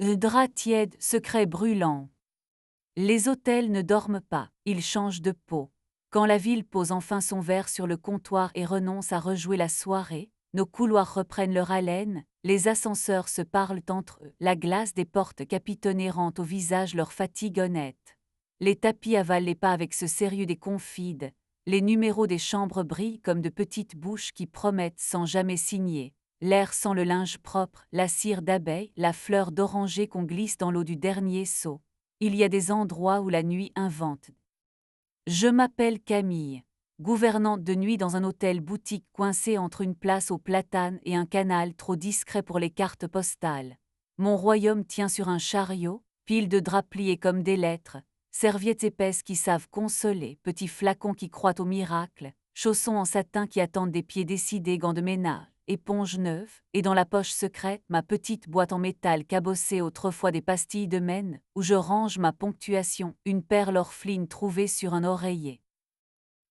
Drap tiède, secret brûlant. Les hôtels ne dorment pas, ils changent de peau. Quand la ville pose enfin son verre sur le comptoir et renonce à rejouer la soirée, nos couloirs reprennent leur haleine, les ascenseurs se parlent entre eux, la glace des portes capitonnées rend au visage leur fatigue honnête. Les tapis avalent les pas avec ce sérieux des confides, les numéros des chambres brillent comme de petites bouches qui promettent sans jamais signer. L'air sent le linge propre, la cire d'abeille, la fleur d'oranger qu'on glisse dans l'eau du dernier seau. Il y a des endroits où la nuit invente. Je m'appelle Camille, gouvernante de nuit dans un hôtel-boutique coincé entre une place aux platanes et un canal trop discret pour les cartes postales. Mon royaume tient sur un chariot, pile de draps pliés comme des lettres, serviettes épaisses qui savent consoler, petits flacons qui croient au miracle, chaussons en satin qui attendent des pieds décidés, gants de ménage, éponge neuve, et dans la poche secrète, ma petite boîte en métal cabossée autrefois des pastilles de Maine, où je range ma ponctuation, une perle orpheline trouvée sur un oreiller.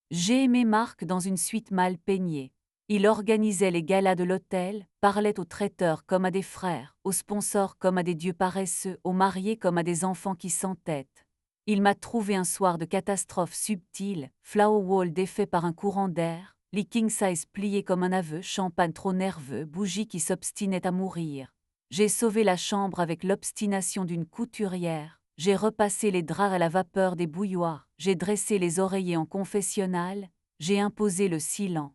J'ai aimé Marc dans une suite mal peignée. Il organisait les galas de l'hôtel, parlait aux traiteurs comme à des frères, aux sponsors comme à des dieux paresseux, aux mariés comme à des enfants qui s'entêtent. Il m'a trouvé un soir de catastrophe subtile, flower wall défait par un courant d'air, lit king size plié comme un aveu, champagne trop nerveux, bougie qui s'obstinait à mourir. J'ai sauvé la chambre avec l'obstination d'une couturière, j'ai repassé les draps à la vapeur des bouilloires, j'ai dressé les oreillers en confessionnal, j'ai imposé le silence.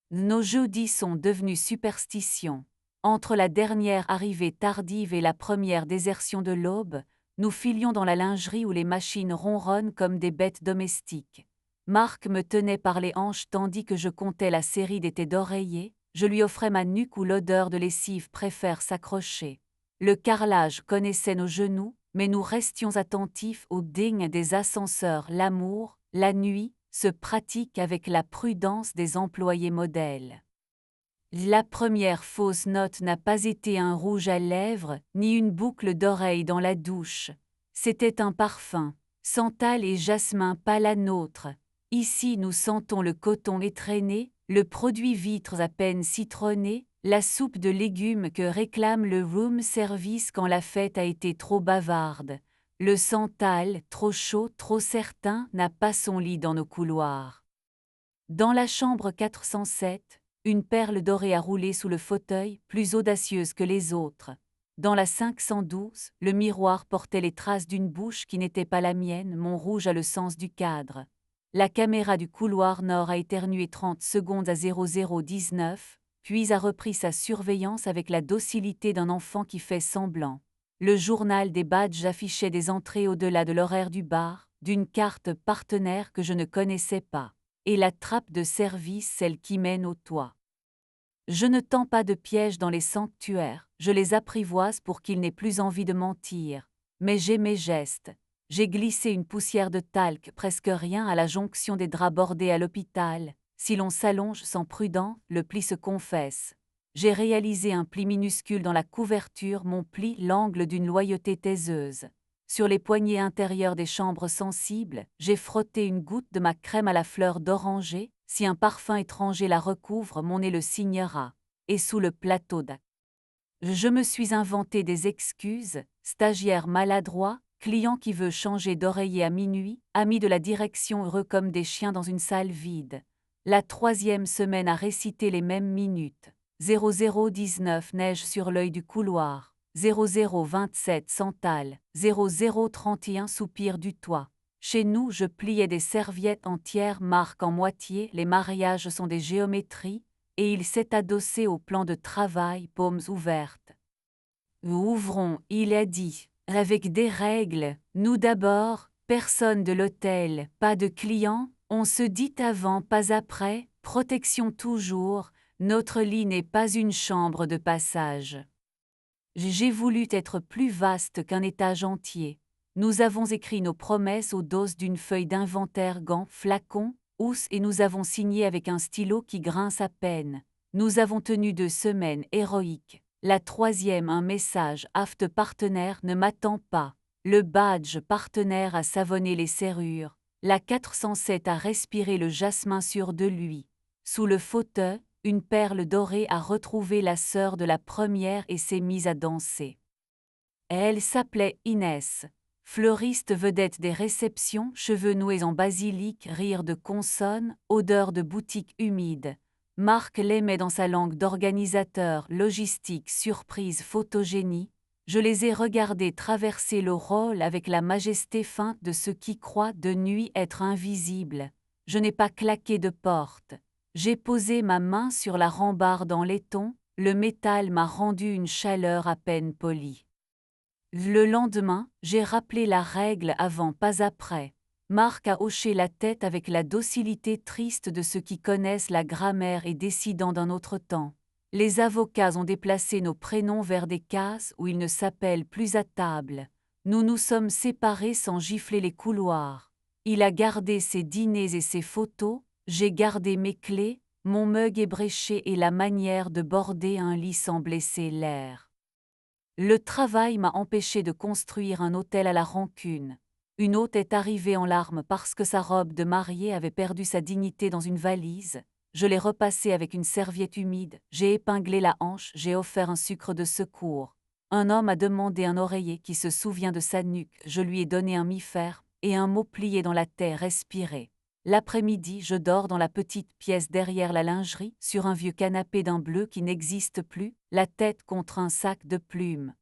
Nos jeudis sont devenus superstitions. Entre la dernière arrivée tardive et la première désertion de l'aube, nous filions dans la lingerie où les machines ronronnent comme des bêtes domestiques. Marc me tenait par les hanches tandis que je comptais la série d'étés d'oreillers, je lui offrais ma nuque où l'odeur de lessive préfère s'accrocher. Le carrelage connaissait nos genoux, mais nous restions attentifs aux dignes des ascenseurs. L'amour, la nuit, se pratique avec la prudence des employés modèles. La première fausse note n'a pas été un rouge à lèvres, ni une boucle d'oreille dans la douche. C'était un parfum, santal et jasmin pas la nôtre. Ici nous sentons le coton étraîné, le produit vitres à peine citronné, la soupe de légumes que réclame le room service quand la fête a été trop bavarde. Le santal, trop chaud, trop certain, n'a pas son lit dans nos couloirs. Dans la chambre 407, une perle dorée a roulé sous le fauteuil, plus audacieuse que les autres. Dans la 512, le miroir portait les traces d'une bouche qui n'était pas la mienne, mon rouge a le sens du cadre. La caméra du couloir nord a éternué 30 secondes à 0019, puis a repris sa surveillance avec la docilité d'un enfant qui fait semblant. Le journal des badges affichait des entrées au-delà de l'horaire du bar, d'une carte partenaire que je ne connaissais pas. Et la trappe de service, celle qui mène au toit. Je ne tends pas de pièges dans les sanctuaires, je les apprivoise pour qu'ils n'aient plus envie de mentir. Mais j'ai mes gestes. J'ai glissé une poussière de talc, presque rien à la jonction des draps bordés à l'hôpital. Si l'on s'allonge sans prudence, le pli se confesse. J'ai réalisé un pli minuscule dans la couverture, mon pli l'angle d'une loyauté taiseuse. Sur les poignées intérieures des chambres sensibles, j'ai frotté une goutte de ma crème à la fleur d'oranger, si un parfum étranger la recouvre, mon nez le signera. Et sous le plateau je me suis inventé des excuses, stagiaire maladroit, client qui veut changer d'oreiller à minuit, ami de la direction heureux comme des chiens dans une salle vide. La 3e semaine à réciter les mêmes minutes. 0019 neige sur l'œil du couloir. 0027 Santal, 0031 soupir du toit. Chez nous, je pliais des serviettes entières, marque en moitié, les mariages sont des géométries, et il s'est adossé au plan de travail, paumes ouvertes. Ouvrons, il a dit, avec des règles, nous d'abord, personne de l'hôtel, pas de clients, on se dit avant, pas après, protection toujours, notre lit n'est pas une chambre de passage. J'ai voulu être plus vaste qu'un étage entier. Nous avons écrit nos promesses aux doses d'une feuille d'inventaire, gants, flacons, housse et nous avons signé avec un stylo qui grince à peine. Nous avons tenu 2 semaines héroïques. La 3e, un message, aft partenaire ne m'attend pas. Le badge partenaire a savonné les serrures. La 407 a respiré le jasmin sûr de lui. Sous le fauteuil, une perle dorée a retrouvé la sœur de la première et s'est mise à danser. Elle s'appelait Inès. Fleuriste vedette des réceptions, cheveux noués en basilic, rire de consonnes, odeur de boutique humide. Marc l'aimait dans sa langue d'organisateur, logistique, surprise, photogénie. Je les ai regardés traverser le rôle avec la majesté feinte de ceux qui croient de nuit être invisibles. Je n'ai pas claqué de porte. J'ai posé ma main sur la rambarde en laiton, le métal m'a rendu une chaleur à peine polie. Le lendemain, j'ai rappelé la règle avant, pas après. Marc a hoché la tête avec la docilité triste de ceux qui connaissent la grammaire et décidant d'un autre temps. Les avocats ont déplacé nos prénoms vers des cases où ils ne s'appellent plus à table. Nous nous sommes séparés sans gifler les couloirs. Il a gardé ses dîners et ses photos, j'ai gardé mes clés, mon mug ébréché et la manière de border un lit sans blesser l'air. Le travail m'a empêché de construire un hôtel à la rancune. Une hôte est arrivée en larmes parce que sa robe de mariée avait perdu sa dignité dans une valise. Je l'ai repassée avec une serviette humide, j'ai épinglé la hanche, j'ai offert un sucre de secours. Un homme a demandé un oreiller qui se souvient de sa nuque, je lui ai donné un mi-fer et un mot plié dans la terre respiré. L'après-midi, je dors dans la petite pièce derrière la lingerie, sur un vieux canapé d'un bleu qui n'existe plus, la tête contre un sac de plumes.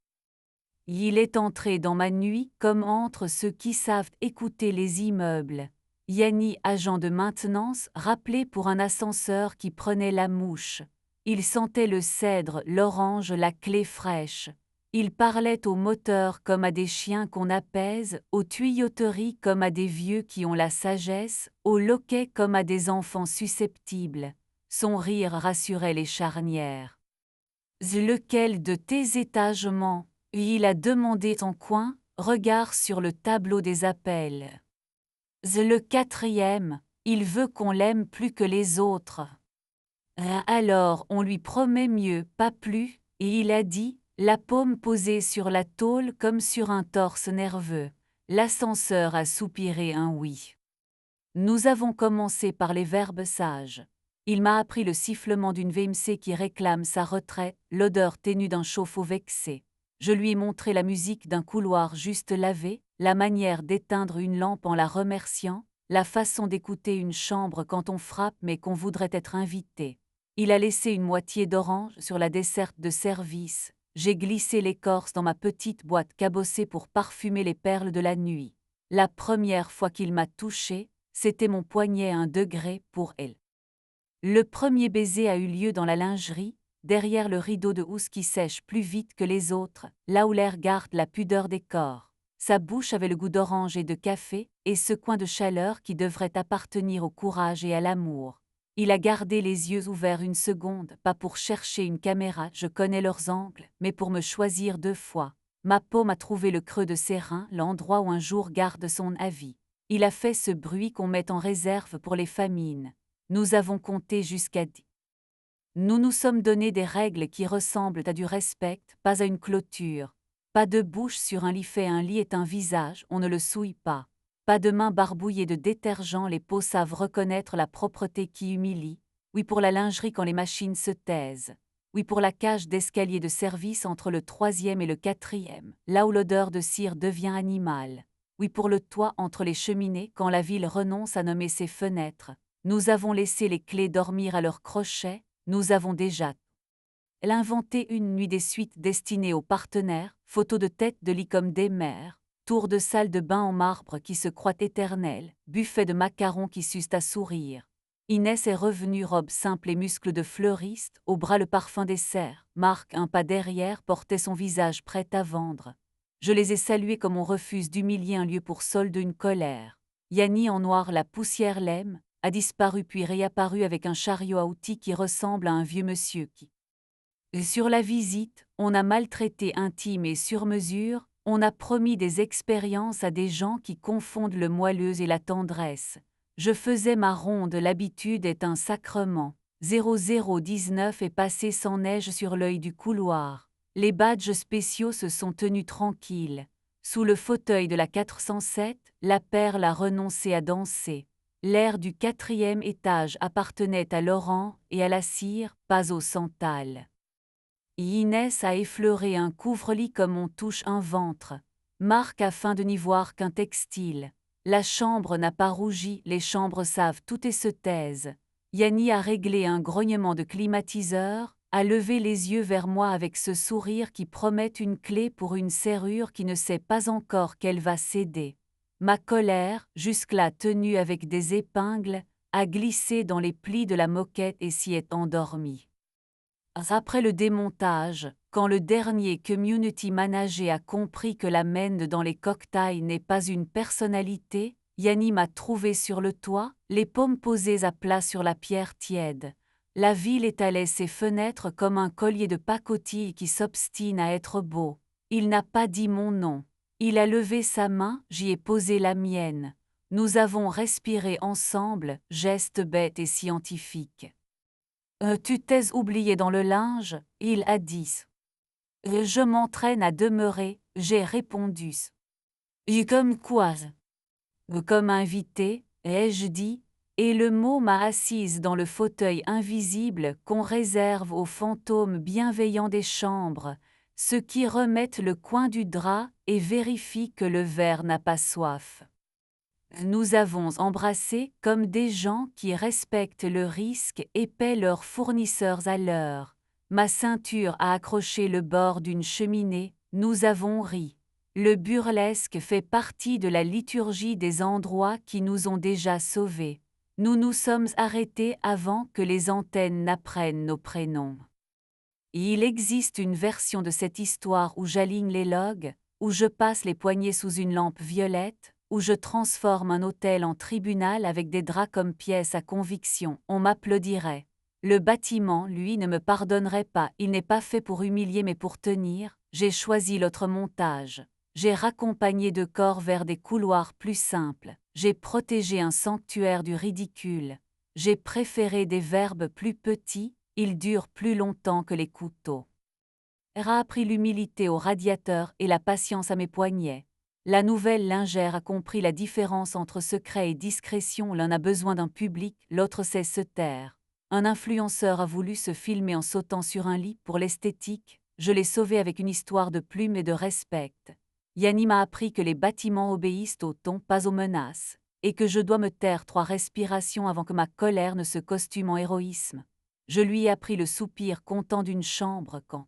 Il est entré dans ma nuit comme entre ceux qui savent écouter les immeubles. Yanni, agent de maintenance, rappelé pour un ascenseur qui prenait la mouche. Il sentait le cèdre, l'orange, la clé fraîche. Il parlait au moteur comme à des chiens qu'on apaise, aux tuyauteries comme à des vieux qui ont la sagesse, au loquet comme à des enfants susceptibles. Son rire rassurait les charnières. Lequel de tes étagements? Il a demandé en coin, regard sur le tableau des appels. Le quatrième, il veut qu'on l'aime plus que les autres. Alors on lui promet mieux, pas plus, et il a dit, la paume posée sur la tôle comme sur un torse nerveux. L'ascenseur a soupiré un oui. Nous avons commencé par les verbes sages. Il m'a appris le sifflement d'une VMC qui réclame sa retraite, l'odeur ténue d'un chauffe-eau vexé. Je lui ai montré la musique d'un couloir juste lavé, la manière d'éteindre une lampe en la remerciant, la façon d'écouter une chambre quand on frappe mais qu'on voudrait être invité. Il a laissé une moitié d'orange sur la desserte de service. J'ai glissé l'écorce dans ma petite boîte cabossée pour parfumer les perles de la nuit. La première fois qu'il m'a touchée, c'était mon poignet à 1 degré pour elle. Le premier baiser a eu lieu dans la lingerie, derrière le rideau de housse qui sèche plus vite que les autres, là où l'air garde la pudeur des corps. Sa bouche avait le goût d'orange et de café, et ce coin de chaleur qui devrait appartenir au courage et à l'amour. Il a gardé les yeux ouverts une seconde, pas pour chercher une caméra, je connais leurs angles, mais pour me choisir 2 fois. Ma paume a trouvé le creux de ses reins, l'endroit où un jour garde son avis. Il a fait ce bruit qu'on met en réserve pour les famines. Nous avons compté jusqu'à 10. Nous nous sommes donné des règles qui ressemblent à du respect, pas à une clôture. Pas de bouche sur un lit fait, un lit est un visage, on ne le souille pas. Pas de mains barbouillées de détergent, les peaux savent reconnaître la propreté qui humilie. Oui pour la lingerie quand les machines se taisent. Oui pour la cage d'escalier de service entre le 3e et le 4e, là où l'odeur de cire devient animale. Oui pour le toit entre les cheminées quand la ville renonce à nommer ses fenêtres. Nous avons laissé les clés dormir à leur crochet, nous avons déjà. Elle a inventé une nuit des suites destinées aux partenaires, photos de tête de lit comme des mères, tour de salle de bain en marbre qui se croit éternel, buffet de macarons qui sucent à sourire. Inès est revenue robe simple et muscles de fleuriste, au bras le parfum des serres. Marc, un pas derrière, portait son visage prêt à vendre. Je les ai salués comme on refuse d'humilier un lieu pour solde une colère. Yanni en noir, la poussière l'aime, a disparu puis réapparu avec un chariot à outils qui ressemble à un vieux monsieur qui. Sur la visite, on a maltraité intime et sur mesure, on a promis des expériences à des gens qui confondent le moelleux et la tendresse. Je faisais ma ronde, l'habitude est un sacrement. 0019 est passé sans neige sur l'œil du couloir. Les badges spéciaux se sont tenus tranquilles. Sous le fauteuil de la 407, la perle a renoncé à danser. L'air du 4e étage appartenait à Laurent et à la cire, pas au Santal. Inès a effleuré un couvre-lit comme on touche un ventre. Marc afin de n'y voir qu'un textile. La chambre n'a pas rougi, les chambres savent tout et se taisent. Yanni a réglé un grognement de climatiseur, a levé les yeux vers moi avec ce sourire qui promet une clé pour une serrure qui ne sait pas encore qu'elle va céder. Ma colère, jusque-là tenue avec des épingles, a glissé dans les plis de la moquette et s'y est endormie. Après le démontage, quand le dernier community manager a compris que la mène dans les cocktails n'est pas une personnalité, Yanni m'a trouvé sur le toit, les paumes posées à plat sur la pierre tiède. La ville étalait ses fenêtres comme un collier de pacotille qui s'obstine à être beau. Il n'a pas dit mon nom. Il a levé sa main, j'y ai posé la mienne. Nous avons respiré ensemble, geste bête et scientifique. Tu t'es oublié dans le linge, il a dit. Je m'entraîne à demeurer, j'ai répondu. Comme quoi? Comme invité, ai-je dit, et le mot m'a assise dans le fauteuil invisible qu'on réserve aux fantômes bienveillants des chambres, ceux qui remettent le coin du drap et vérifient que le verre n'a pas soif. Nous avons embrassé comme des gens qui respectent le risque et paient leurs fournisseurs à l'heure. Ma ceinture a accroché le bord d'une cheminée, nous avons ri. Le burlesque fait partie de la liturgie des endroits qui nous ont déjà sauvés. Nous nous sommes arrêtés avant que les antennes n'apprennent nos prénoms. Il existe une version de cette histoire où j'aligne les logs, où je passe les poignets sous une lampe violette, où je transforme un hôtel en tribunal avec des draps comme pièces à conviction, on m'applaudirait. Le bâtiment, lui, ne me pardonnerait pas, il n'est pas fait pour humilier mais pour tenir, j'ai choisi l'autre montage. J'ai raccompagné de corps vers des couloirs plus simples, j'ai protégé un sanctuaire du ridicule, j'ai préféré des verbes plus petits, ils durent plus longtemps que les couteaux. A appris l'humilité au radiateur et la patience à mes poignets. La nouvelle lingère a compris la différence entre secret et discrétion, l'un a besoin d'un public, l'autre sait se taire. Un influenceur a voulu se filmer en sautant sur un lit pour l'esthétique, je l'ai sauvé avec une histoire de plume et de respect. Yanni m'a appris que les bâtiments obéissent au ton, pas aux menaces, et que je dois me taire 3 respirations avant que ma colère ne se costume en héroïsme. Je lui ai appris le soupir content d'une chambre quand,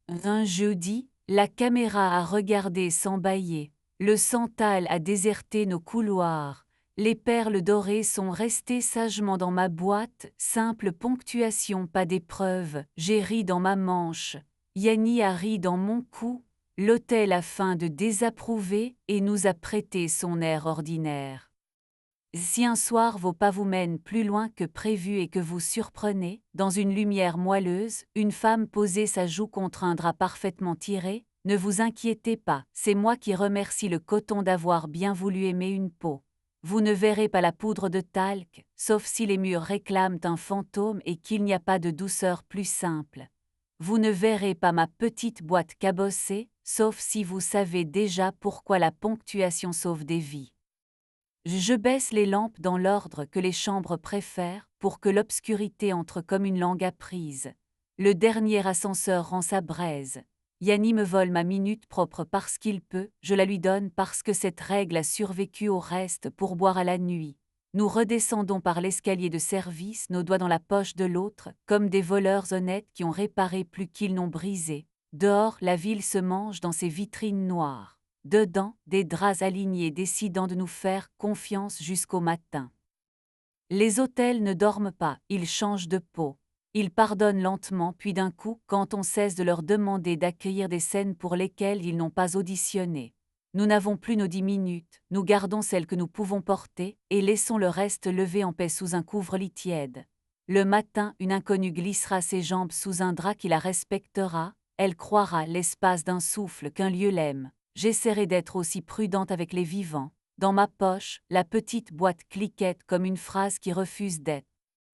un jeudi, la caméra a regardé sans bâiller, le santal a déserté nos couloirs, les perles dorées sont restées sagement dans ma boîte, simple ponctuation pas d'épreuve, j'ai ri dans ma manche, Yanni a ri dans mon cou, l'hôtel a faim de désapprouver et nous a prêté son air ordinaire. Si un soir vos pas vous mènent plus loin que prévu et que vous surprenez, dans une lumière moelleuse, une femme posait sa joue contre un drap parfaitement tiré, ne vous inquiétez pas, c'est moi qui remercie le coton d'avoir bien voulu aimer une peau. Vous ne verrez pas la poudre de talc, sauf si les murs réclament un fantôme et qu'il n'y a pas de douceur plus simple. Vous ne verrez pas ma petite boîte cabossée, sauf si vous savez déjà pourquoi la ponctuation sauve des vies. Je baisse les lampes dans l'ordre que les chambres préfèrent pour que l'obscurité entre comme une langue apprise. Le dernier ascenseur rend sa braise. Yanni me vole ma minute propre parce qu'il peut, je la lui donne parce que cette règle a survécu au reste pour boire à la nuit. Nous redescendons par l'escalier de service, nos doigts dans la poche de l'autre, comme des voleurs honnêtes qui ont réparé plus qu'ils n'ont brisé. Dehors, la ville se mange dans ses vitrines noires. Dedans, des draps alignés décidant de nous faire confiance jusqu'au matin. Les hôtels ne dorment pas, ils changent de peau. Ils pardonnent lentement puis d'un coup quand on cesse de leur demander d'accueillir des scènes pour lesquelles ils n'ont pas auditionné. Nous n'avons plus nos 10 minutes, nous gardons celles que nous pouvons porter et laissons le reste levé en paix sous un couvre-lit tiède. Le matin, une inconnue glissera ses jambes sous un drap qui la respectera, elle croira l'espace d'un souffle qu'un lieu l'aime. J'essaierai d'être aussi prudente avec les vivants. Dans ma poche, la petite boîte cliquette comme une phrase qui refuse d'être.